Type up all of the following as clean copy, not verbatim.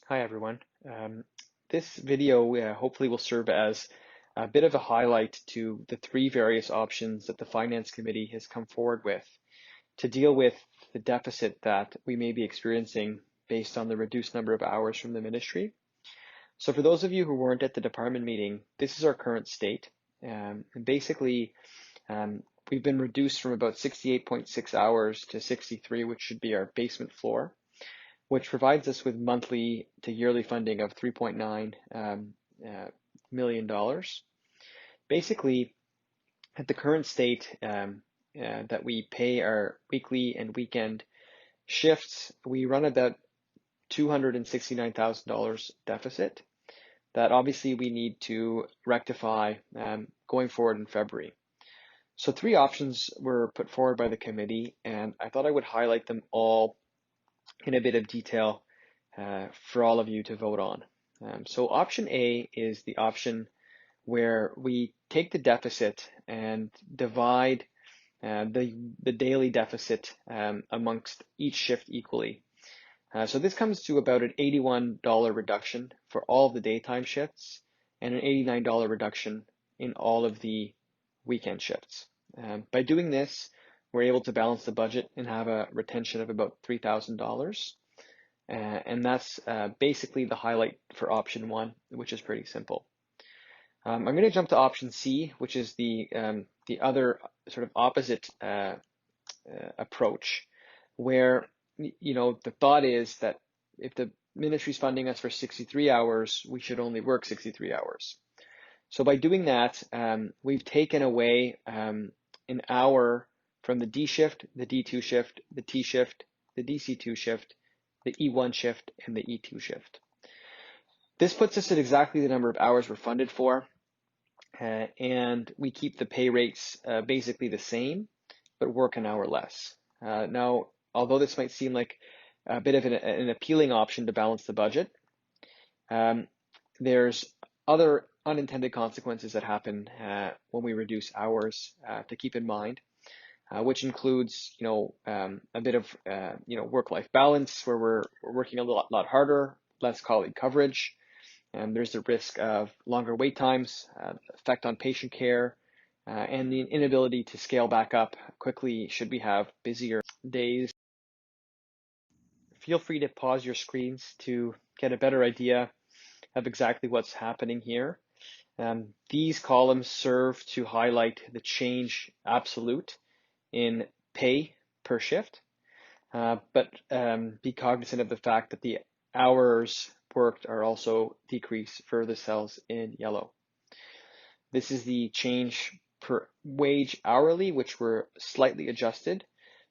Hi everyone. This video hopefully will serve as a bit of a highlight to the three various options that the Finance Committee has come forward with to deal with the deficit that we may be experiencing based on the reduced number of hours from the ministry. So for those of you who weren't at the department meeting, this is our current state. And basically, we've been reduced from about 68.6 hours to 63, which should be our basement floor, which provides us with monthly to yearly funding of $3.9 million. Basically, at the current state that we pay our weekly and weekend shifts, we run about $269,000 deficit that obviously we need to rectify going forward in February. So three options were put forward by the committee, and I thought I would highlight them all in a bit of detail for all of you to vote on. So option A is the option where we take the deficit and divide the daily deficit amongst each shift equally. So this comes to about an $81 reduction for all of the daytime shifts and an $89 reduction in all of the weekend shifts. By doing this, we're able to balance the budget and have a retention of about $3,000. And that's basically the highlight for option one, which is pretty simple. I'm going to jump to option C, which is the other sort of opposite approach, where the thought is that if the ministry is funding us for 63 hours, we should only work 63 hours. So by doing that, we've taken away an hour from the D shift, the D2 shift, the T shift, the DC2 shift, the E1 shift, and the E2 shift. This puts us at exactly the number of hours we're funded for, and we keep the pay rates basically the same, but work an hour less. Now, although this might seem like a bit of an appealing option to balance the budget, there's other unintended consequences that happen when we reduce hours to keep in mind. Which includes, a bit of, work-life balance where we're working a lot harder, less colleague coverage, and there's the risk of longer wait times, effect on patient care, and the inability to scale back up quickly should we have busier days. Feel free to pause your screens to get a better idea of exactly what's happening here. These columns serve to highlight the change absolute in pay per shift, but be cognizant of the fact that the hours worked are also decreased for the cells in yellow. This is the change per wage hourly, which were slightly adjusted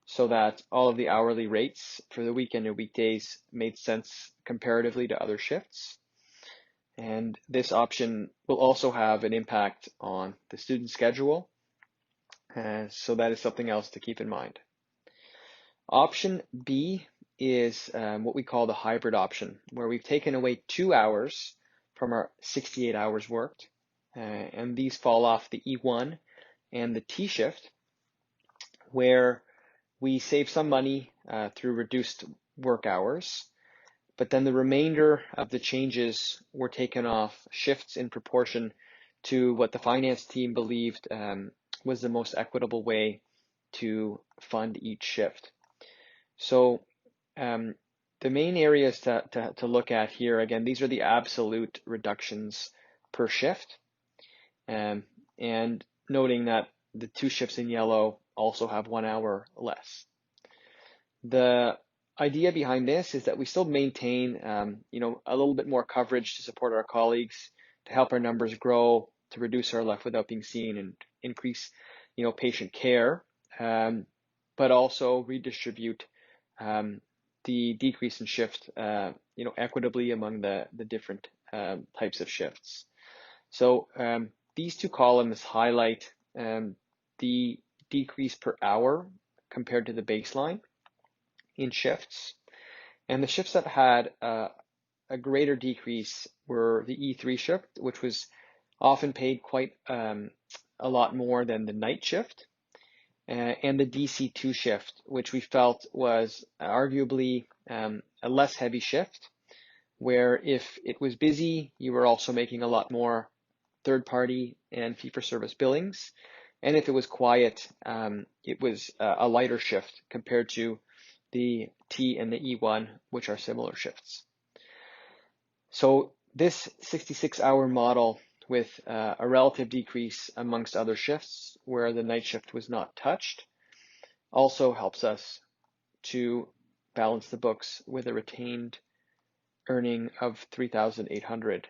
so that all of the hourly rates for the weekend and weekdays made sense comparatively to other shifts. And this option will also have an impact on the student schedule. So that is something else to keep in mind. Option B is what we call the hybrid option, where we've taken away 2 hours from our 68 hours worked, and these fall off the E1 and the T shift, where we save some money through reduced work hours, but then the remainder of the changes were taken off shifts in proportion to what the finance team believed was the most equitable way to fund each shift. So the main areas to look at here, again, these are the absolute reductions per shift, and noting that the two shifts in yellow also have 1 hour less. The idea behind this is that we still maintain, a little bit more coverage to support our colleagues, to help our numbers grow, to reduce our left without being seen, and increase, patient care, but also redistribute the decrease in shift, equitably among the different types of shifts. So these two columns highlight the decrease per hour compared to the baseline in shifts. And the shifts that had a greater decrease were the E3 shift, which was often paid quite a lot more than the night shift, and the DC2 shift, which we felt was arguably a less heavy shift where if it was busy, you were also making a lot more third-party and fee-for-service billings. And if it was quiet, it was a lighter shift compared to the T and the E1, which are similar shifts. So this 66-hour model with a relative decrease amongst other shifts where the night shift was not touched also helps us to balance the books with a retained earning of $3,800